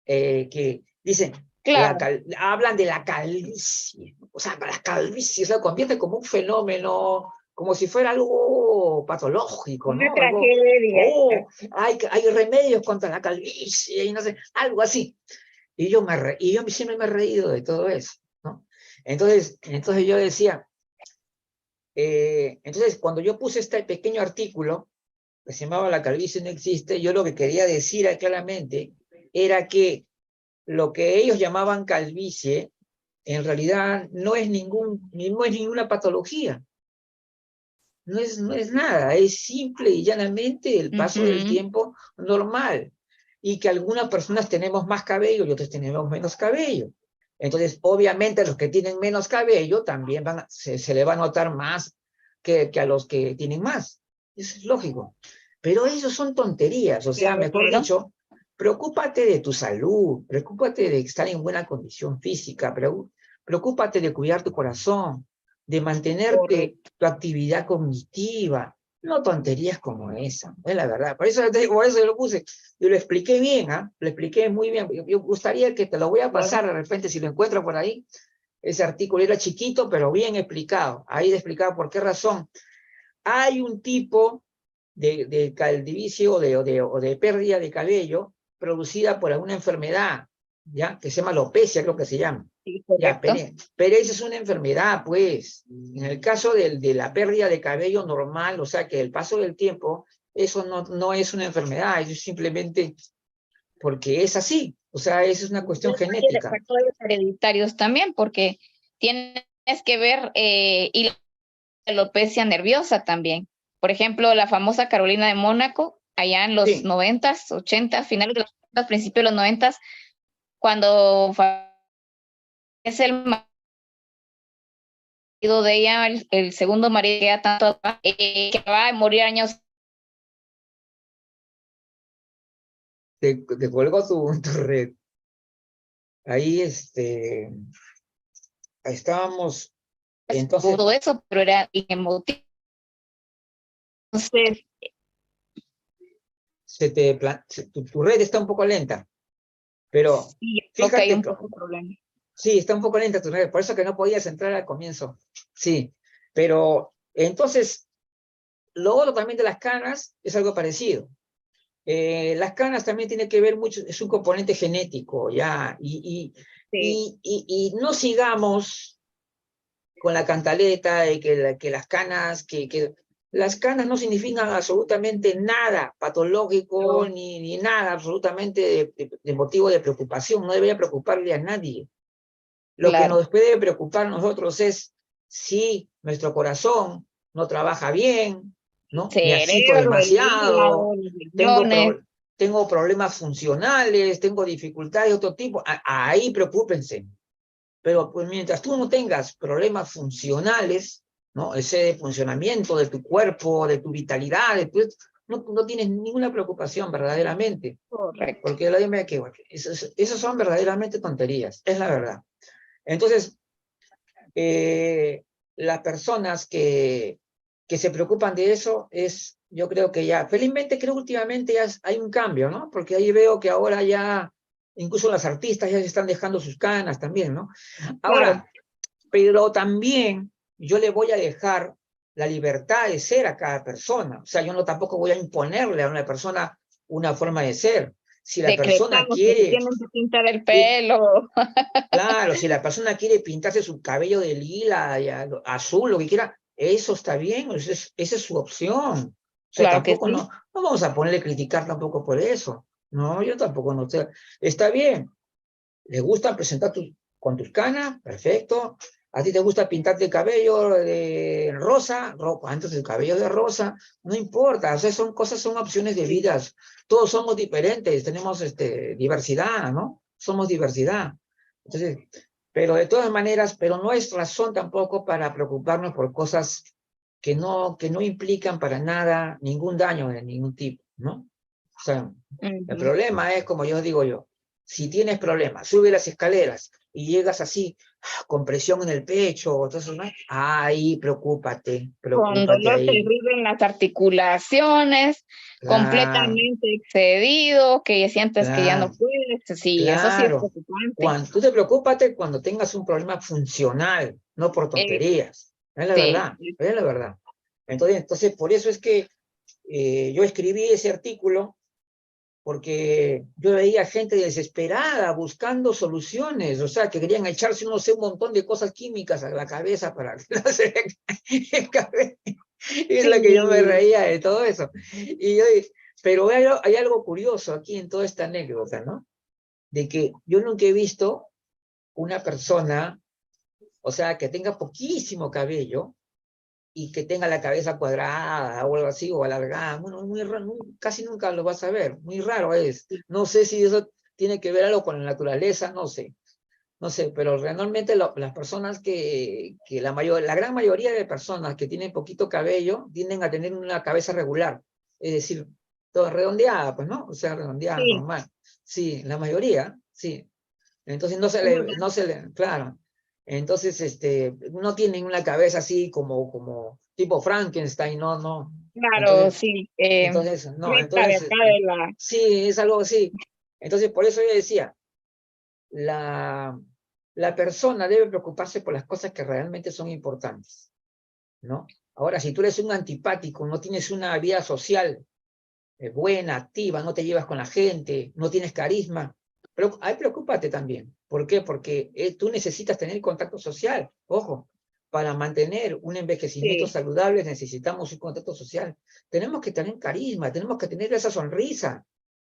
Que dicen, Claro, hablan de la calvicie, o sea, la calvicie se convierte como un fenómeno, como si fuera algo patológico, una ¿no? Algo, tragedia. oh, hay remedios contra la calvicie, y no sé, algo así. Y yo siempre me he reído de todo eso, ¿no? Entonces yo decía, entonces cuando yo puse este pequeño artículo, que se llamaba La calvicie no existe, yo lo que quería decir claramente era que lo que ellos llamaban calvicie, en realidad no es ninguna patología, no es nada, es simple y llanamente el paso del Ujú. tiempo normal, y que algunas personas tenemos más cabello y otras tenemos menos cabello. Entonces, obviamente, a los que tienen menos cabello también se le va a notar más que a los que tienen más. Eso es lógico. Pero eso son tonterías, o sea, Claro, mejor claro. dicho, preocúpate de tu salud, preocúpate de estar en buena condición física, preocúpate de cuidar tu corazón, de mantenerte Correcto. tu actividad cognitiva, no tonterías como esa, es la verdad. Por eso yo lo puse, yo lo expliqué bien, ¿ah? Lo expliqué muy bien. Yo gustaría que te lo voy a Claro. pasar de repente si lo encuentro por ahí. Ese artículo era chiquito, pero bien explicado. Ahí explicado por qué razón. Hay un tipo de calvicie o de pérdida de cabello producida por alguna enfermedad, ¿ya? Que se llama alopecia, creo que se llama. Sí, Ya, correcto. pero esa es una enfermedad, pues. En el caso de la pérdida de cabello normal, o sea que el paso del tiempo, eso no es una enfermedad, eso es simplemente porque es así. O sea, eso es una cuestión Y de genética. factores hereditarios también, porque tienes que ver y la alopecia nerviosa también. Por ejemplo, la famosa Carolina de Mónaco, allá en los Sí, 90s, 80, finales de los 80, principios de los 90s, cuando fallece el marido de ella, el segundo marido que ella tanto que va a morir años. te cuelgo tu red. Ahí, estábamos, entonces, Todo eso, pero era emotivo. Entonces, tu red está un poco lenta, pero sí, yo creo que hay fíjate un que, poco de problema. sí, está un poco lenta tu red, por eso que no podías entrar al comienzo. Sí, pero entonces, lo otro también de las canas es algo parecido. Las canas también tienen que ver mucho, es un componente genético, ya, Sí, y no sigamos con la cantaleta de que las canas, que las canas no significan absolutamente nada patológico no, ni nada absolutamente de motivo de preocupación, no debería preocuparle a nadie. Lo que claro. nos puede preocupar a nosotros es si nuestro corazón no trabaja bien, ¿no? Me agito Cerebro, el hígado, demasiado, los tengo, riñones. tengo problemas funcionales, tengo dificultades de otro tipo. Ahí preocúpense. Pero pues mientras tú no tengas problemas funcionales, ¿no? Ese funcionamiento de tu cuerpo, de tu vitalidad, no tienes ninguna preocupación verdaderamente. Correcto. Porque la dime que esos son verdaderamente tonterías, es la verdad. Entonces, las personas que se preocupan de eso yo creo que ya, felizmente creo últimamente ya hay un cambio, ¿no? Porque ahí veo que ahora ya, incluso las artistas ya se están dejando sus canas también, ¿no? Claro. Ahora, pero también yo le voy a dejar la libertad de ser a cada persona. O sea, yo no tampoco voy a imponerle a una persona una forma de ser. Si la persona Decretamos que se quiere, tienen que pintar el pelo. claro, si la persona quiere pintarse su cabello de lila, y azul, lo que quiera, eso está bien, esa es su opción. O sea, Claro que tampoco sí. no vamos a ponerle a criticar tampoco por eso. No, yo tampoco no sé. Está bien, ¿les gusta presentar con tus canas? Perfecto. ¿A ti te gusta pintarte el cabello de rosa? Entonces el cabello de rosa, no importa. O sea, son opciones de Sí. vidas. Todos somos diferentes, tenemos diversidad, ¿no? Somos diversidad. Entonces, pero de todas maneras, pero no es razón tampoco para preocuparnos por cosas que no implican para nada ningún daño de ningún tipo, ¿no? O sea, el Ujú. problema es, como yo digo yo, si tienes problemas, sube las escaleras y llegas así, con presión en el pecho, entonces, ¿no? Ahí Con preocúpate dolor ahí. terrible en las articulaciones, Claro, completamente excedido, que sientes que ya no claro, puedes. Sí, eso sí es claro. preocupante. Tú te preocúpate cuando tengas un problema funcional, no por Eh, tonterías. Es la sí, verdad, es la verdad. Entonces por eso es que yo escribí ese artículo porque yo veía gente desesperada buscando soluciones, o sea, que querían echarse, no sé, un montón de cosas químicas a la cabeza para que no se el cabello. Y es la que yo me sí, reía de todo eso. Pero hay algo curioso aquí en toda esta anécdota, ¿no? De que yo nunca he visto una persona, o sea, que tenga poquísimo cabello, y que tenga la cabeza cuadrada o algo así, o alargada. Bueno, muy raro, casi nunca lo vas a ver, muy raro es. No sé si eso tiene que ver algo con la naturaleza, no sé, pero realmente las personas la gran mayoría de personas que tienen poquito cabello tienden a tener una cabeza regular, es decir, toda redondeada, pues, ¿no? O sea, redondeada, sí. normal. Sí, la mayoría, sí. Entonces claro. Entonces, no tienen una cabeza así como tipo Frankenstein, no. Claro, Entonces, sí. no, Recta de entonces, acá de la. sí, es algo así. Entonces, por eso yo decía, la, la persona debe preocuparse por las cosas que realmente son importantes, ¿no? Ahora, si tú eres un antipático, no tienes una vida social buena, activa, no te llevas con la gente, no tienes carisma, pero ahí preocúpate también. ¿Por qué? Porque tú necesitas tener contacto social. Ojo, para mantener un envejecimiento Sí, saludable necesitamos un contacto social. Tenemos que tener carisma, tenemos que tener esa sonrisa,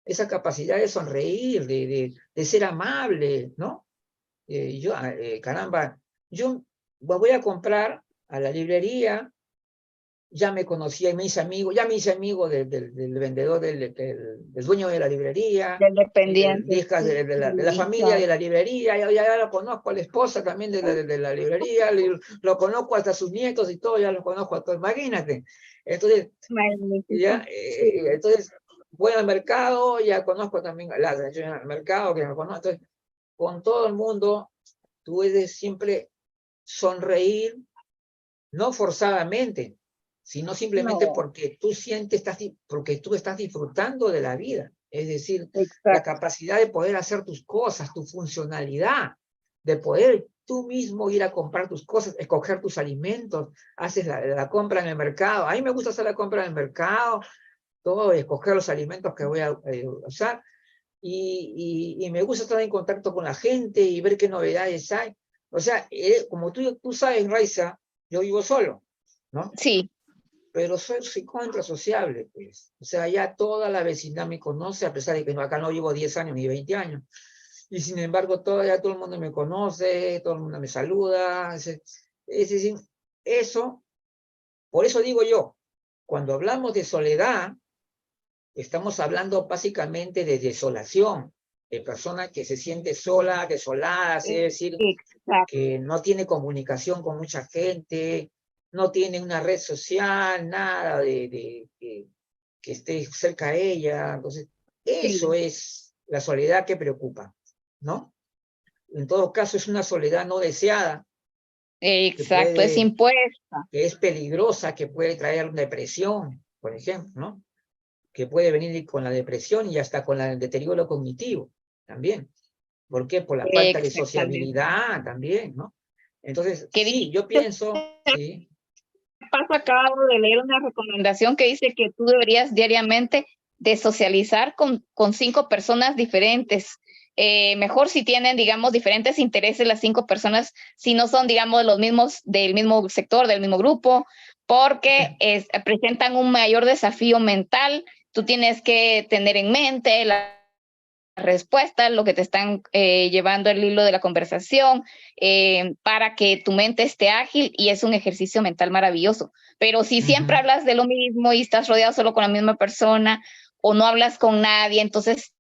esa capacidad de sonreír, de ser amable, ¿no? Caramba, yo voy a comprar a la librería, ya me conocía y me hice amigo, ya me hice amigo del vendedor, del dueño de la librería, del dependiente. hijas Sí, de la familia de claro. la librería, ya lo conozco, a la esposa también de la librería, lo conozco hasta sus nietos y todo, ya lo conozco a todos, imagínate. Entonces, Magnífico. Sí, entonces voy al mercado, ya conozco también a la señora del mercado que me conoce, entonces, con todo el mundo, tú debes siempre sonreír, no forzadamente, sino simplemente no, porque tú sientes, porque tú estás disfrutando de la vida. Es decir, la exacto. capacidad de poder hacer tus cosas, tu funcionalidad, de poder tú mismo ir a comprar tus cosas, escoger tus alimentos, haces la compra en el mercado. A mí me gusta hacer la compra en el mercado, todo, escoger los alimentos que voy a usar, y me gusta estar en contacto con la gente y ver qué novedades hay. O sea, como tú sabes, Raiza, yo vivo solo, ¿no? Sí. Pero soy contra sociable, pues. O sea, ya toda la vecindad me conoce, a pesar de que acá no llevo 10 años ni 20 años. Y sin embargo, todavía todo el mundo me conoce, todo el mundo me saluda. Es decir, eso, por eso digo yo, cuando hablamos de soledad, estamos hablando básicamente de desolación, de persona que se siente sola, desolada, es decir, Exacto. que no tiene comunicación con mucha gente, no tiene una red social, nada que esté cerca a ella. Entonces, eso Sí. es la soledad que preocupa, ¿no? En todo caso, es una soledad no deseada, Exacto, es impuesta. que es peligrosa, que puede traer depresión, por ejemplo, ¿no? Que puede venir con la depresión y hasta con el deterioro cognitivo también. ¿Por qué? Por la falta de Exactamente. sociabilidad también, ¿no? Entonces, Que sí, yo dicho pienso, sí. paso, acabo de leer una recomendación que dice que tú deberías diariamente de socializar con 5 personas diferentes. Mejor si tienen, digamos, diferentes intereses las 5 personas, si no son, digamos, los mismos, del mismo sector, del mismo grupo, porque presentan un mayor desafío mental. Tú tienes que tener en mente la respuesta, lo que te están llevando el hilo de la conversación, para que tu mente esté ágil, y es un ejercicio mental maravilloso. Pero si siempre hablas de lo mismo y estás rodeado solo con la misma persona o no hablas con nadie, entonces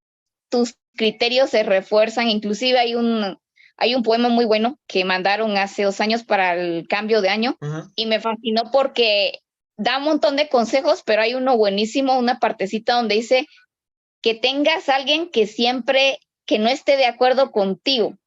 tus criterios se refuerzan. Inclusive hay un poema muy bueno que mandaron hace 2 años para el cambio de año, y me fascinó porque da un montón de consejos, pero hay uno buenísimo, una partecita donde dice que tengas a alguien que siempre, que no esté de acuerdo contigo.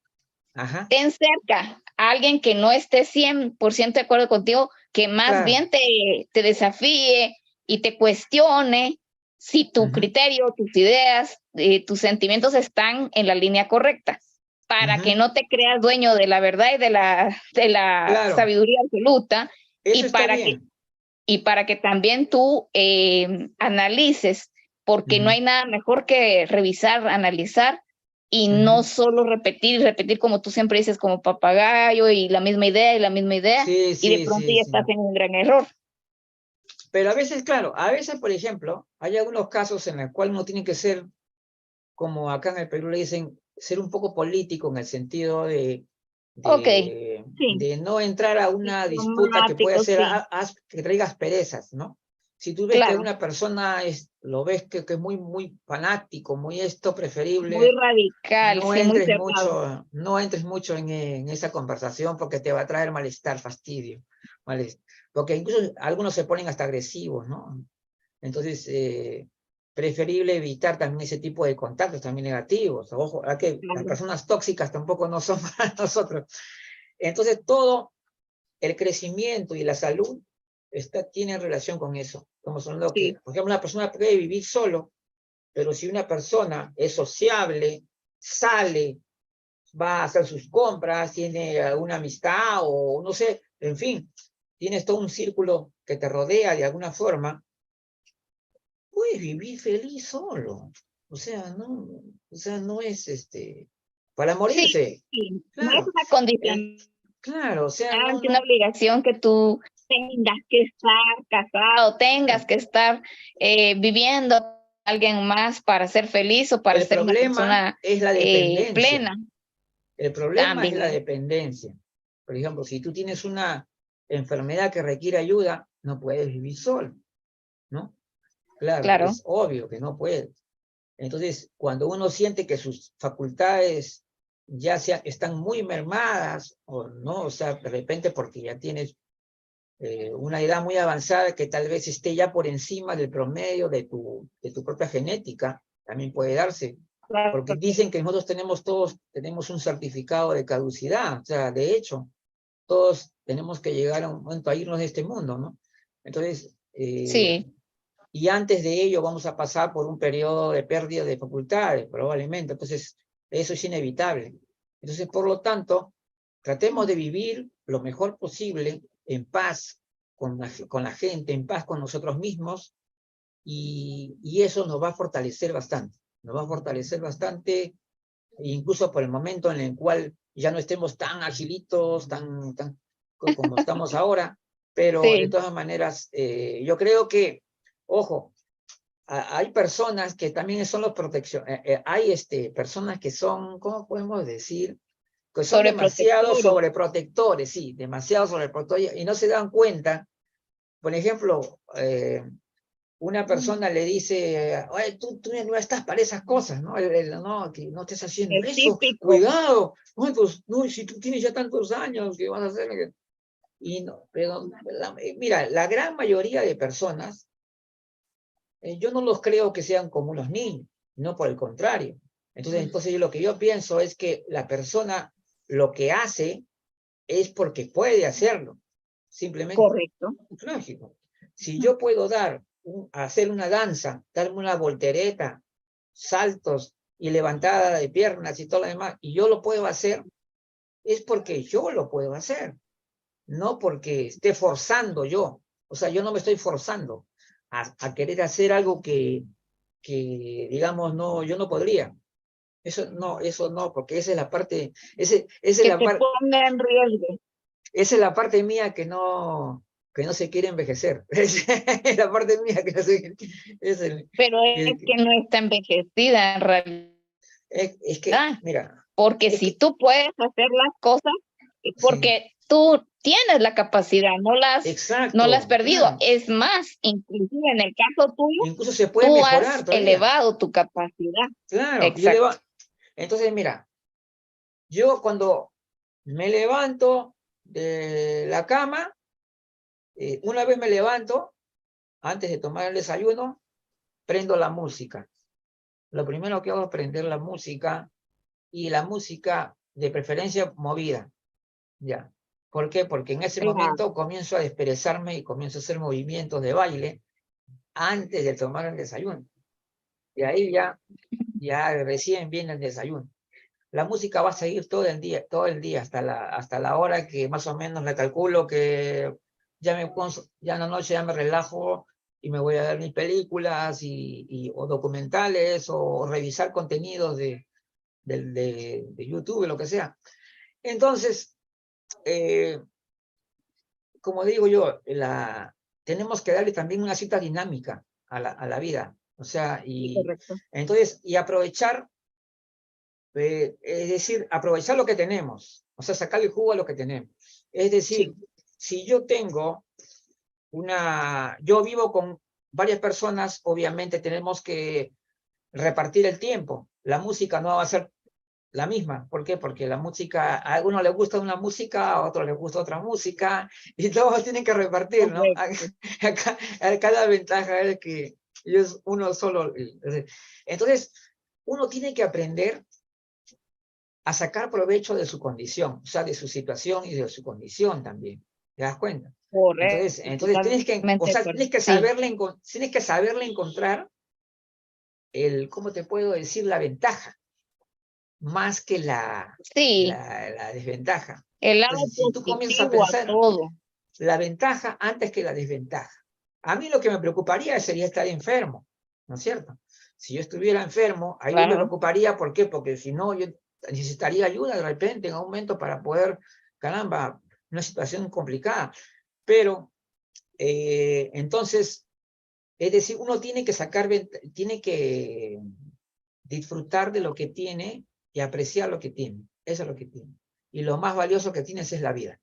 Ajá. Ten cerca a alguien que no esté 100% de acuerdo contigo, que más Claro. bien te desafíe y te cuestione si tu criterio, tus ideas, tus sentimientos están en la línea correcta, para que no te creas dueño de la verdad y de la Claro, sabiduría absoluta, eso y está para que bien. también tú analices, porque no hay nada mejor que revisar, analizar, y no solo repetir y repetir, como tú siempre dices, como papagayo, y la misma idea y la misma idea, Sí, y de sí, pronto sí, ya sí. estás en un gran error. Pero a veces, claro, a veces, por ejemplo, hay algunos casos en los cuales uno tiene que ser, como acá en el Perú le dicen, ser un poco político, en el sentido Ok, sí, de no entrar a una disputa que puede diplomático, ser, sí, que traiga asperezas, ¿no? Si tú ves que claro, una persona lo ves que es muy, muy fanático, muy muy preferible, radical, no sí, muy entres cerrado. mucho, no entres mucho en esa conversación, porque te va a traer malestar, fastidio, porque incluso algunos se ponen hasta agresivos, ¿no? Entonces, preferible evitar también ese tipo de contactos también negativos. Ojo, a que las Claro, personas tóxicas tampoco no son para nosotros. Entonces, todo el crecimiento y la salud tiene relación con eso. Estamos hablando que, sí, por ejemplo, una persona puede vivir solo, pero si una persona es sociable, sale, va a hacer sus compras, tiene alguna amistad o no sé, en fin, tienes todo un círculo que te rodea de alguna forma, puedes vivir feliz solo. O sea, no es para sí, morirse. sí. No es Claro. una condición, Claro, o sea, no, una no. obligación que tú tengas que estar casado, tengas que estar viviendo con alguien más para ser feliz o para El ser una problema persona es la dependencia. plena. El problema es la También, dependencia. Por ejemplo, si tú tienes una enfermedad que requiere ayuda, no puedes vivir solo, ¿no? Claro, claro, es obvio que no puedes. Entonces, cuando uno siente que sus facultades están muy mermadas, o no, o sea, de repente porque ya tienes una edad muy avanzada que tal vez esté ya por encima del promedio de tu propia genética, también puede darse. claro, Porque dicen que nosotros tenemos un certificado de caducidad, o sea, de hecho, todos tenemos que llegar a un momento a irnos de este mundo, ¿no? Entonces, sí, y antes de ello vamos a pasar por un periodo de pérdida de facultades, probablemente. Entonces, eso es inevitable. Entonces, por lo tanto, tratemos de vivir lo mejor posible en paz con la gente, en paz con nosotros mismos, y eso nos va a fortalecer bastante. Nos va a fortalecer bastante, incluso por el momento en el cual ya no estemos tan agilitos, tan como estamos ahora, pero de Sí, todas maneras, yo creo que, ojo, hay personas que también son los protecciones, hay personas que son, ¿cómo podemos decir? Que son demasiado sobreprotectores. sobreprotectores, sí, demasiado sobreprotectores, y no se dan cuenta. Por ejemplo, una persona le dice, oye, tú no estás para esas cosas, ¿no? No, que no estés haciendo El eso, típico. cuidado, no, pues, no, si tú tienes ya tantos años, ¿qué vas a hacer? Y no, pero, mira, la gran mayoría de personas, yo no los creo que sean como unos niños, no por el contrario. Entonces lo que yo pienso es que la persona lo que hace es porque puede hacerlo, simplemente. Correcto. Es lógico. Si yo puedo hacer una danza, darme una voltereta, saltos y levantada de piernas y todo lo demás, y yo lo puedo hacer, es porque yo lo puedo hacer, no porque esté forzando yo. O sea, yo no me estoy forzando a querer hacer algo digamos, no, yo no podría. Eso no, porque esa es la parte, esa es Que la te parte, ponga en riesgo. esa es la parte mía que no se quiere envejecer. Es la parte mía que no se es el, Pero es que- que no está envejecida en realidad. es que, mira, Porque es si que, tú puedes hacer las cosas, es sí, porque tú tienes la capacidad, no la has exacto, perdido. claro. Es más, inclusive en el caso tuyo, Incluso se puede tú mejorar has todavía. elevado tu capacidad. Claro, Exacto. entonces, mira, yo cuando me levanto de la cama, una vez me levanto, antes de tomar el desayuno, prendo la música. Lo primero que hago es prender la música, y la música de preferencia movida, ya. ¿Por qué? Porque en ese Claro. momento comienzo a expresarme y comienzo a hacer movimientos de baile antes de tomar el desayuno. Y ahí ya recién viene el desayuno. La música va a seguir todo el día hasta la hora que más o menos le calculo que ya en la noche ya me relajo y me voy a ver mis películas o documentales o revisar contenidos de YouTube, lo que sea. Entonces, como digo yo, tenemos que darle también una cierta dinámica a la vida. O sea, Sí, correcto. entonces, y aprovechar, es decir, aprovechar lo que tenemos. O sea, sacarle jugo a lo que tenemos. Es decir, Sí. si yo tengo yo vivo con varias personas, obviamente tenemos que repartir el tiempo. La música no va a ser la misma. ¿Por qué? Porque la música, a algunos les gusta una música, a otros les gusta otra música, y todos tienen que repartir, ¿no? Correcto. Cada ventaja es que es uno solo. Entonces, uno tiene que aprender a sacar provecho de su condición, o sea, de su situación y de su condición también. ¿Te das cuenta? Correcto. Entonces Totalmente de acuerdo. Sí. tienes que saberle encontrar ¿cómo te puedo decir? La ventaja más que Sí. la desventaja. El lado Entonces, si tú comienzas a positivo a pensar todo. la ventaja antes que la desventaja, a mí lo que me preocuparía sería estar enfermo, ¿no es cierto? Si yo estuviera enfermo, ahí yo me Claro. preocuparía, ¿por qué? Porque si no, yo necesitaría ayuda de repente en un momento para poder, caramba, una situación complicada. Pero, entonces, es decir, uno tiene que disfrutar de lo que tiene y apreciar lo que tiene. Eso es lo que tiene. Y lo más valioso que tienes es la vida.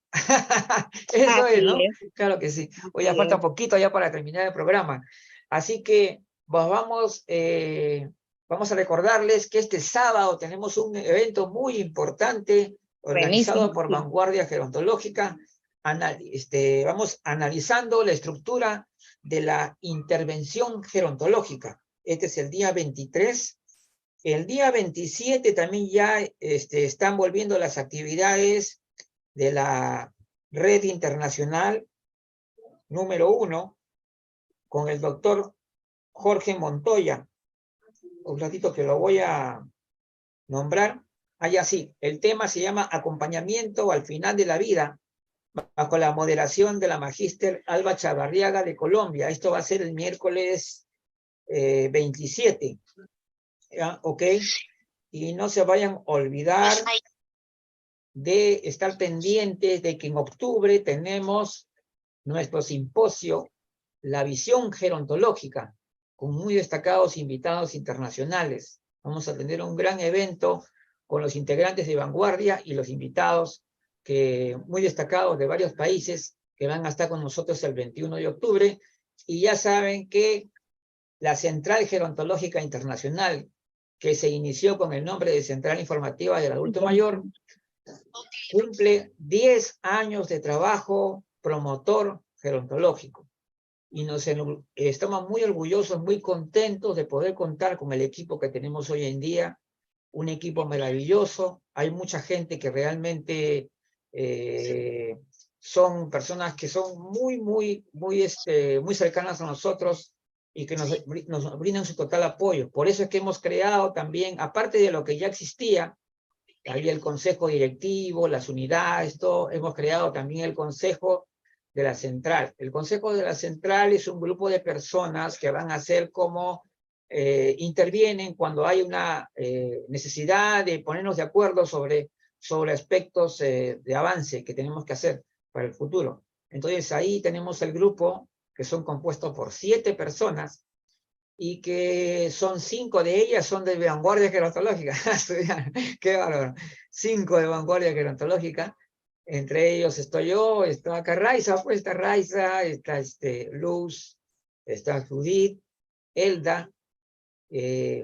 Eso es, Así ¿no? es. Claro que sí. Hoy ya Así falta es. poquito ya para terminar el programa. Así que pues vamos a recordarles que este sábado tenemos un evento muy importante organizado Buenísimo. por Sí. Vanguardia Gerontológica. Vamos analizando la estructura de la intervención gerontológica. Este es el día 23. El día 27 también ya están volviendo las actividades de la red internacional número 1 con el doctor Jorge Montoya. Un ratito que lo voy a nombrar. Allá sí, el tema se llama Acompañamiento al final de la vida, bajo la moderación de la magíster Alba Chavarriaga de Colombia. Esto va a ser el miércoles 27. ¿Ya? ¿Ok? Y no se vayan a olvidar de estar pendientes de que en octubre tenemos nuestro simposio, La Visión Gerontológica, con muy destacados invitados internacionales. Vamos a tener un gran evento con los integrantes de Vanguardia y los invitados muy destacados de varios países que van a estar con nosotros el 21 de octubre. Y ya saben que la Central Gerontológica Internacional, que se inició con el nombre de Central Informativa del Adulto Mayor, cumple 10 años de trabajo promotor gerontológico. Y estamos muy orgullosos, muy contentos de poder contar con el equipo que tenemos hoy en día, un equipo maravilloso. Hay mucha gente que realmente son personas que son muy cercanas a nosotros y que nos brindan su total apoyo. Por eso es que hemos creado también, aparte de lo que ya existía, había el consejo directivo, las unidades, todo, hemos creado también el consejo de la central. El consejo de la central es un grupo de personas que van a ser como intervienen cuando hay una necesidad de ponernos de acuerdo sobre aspectos de avance que tenemos que hacer para el futuro. Entonces ahí tenemos el grupo que son compuestos por 7 personas y que son 5 de ellas son de Vanguardia Gerontológica. Qué bárbaro. 5 de Vanguardia Gerontológica. Entre ellos estoy yo, está acá Raiza, pues está Raiza, está Luz, está Judith, Elda,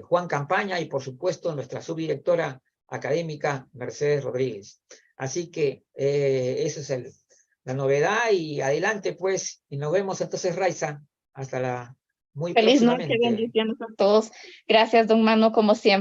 Juan Campaña y por supuesto nuestra subdirectora académica Mercedes Rodríguez. Así que esa es la novedad y adelante pues, y nos vemos entonces Raiza, hasta la muy Feliz noche, próximamente. bendiciones a todos. Gracias, don Manu, como siempre.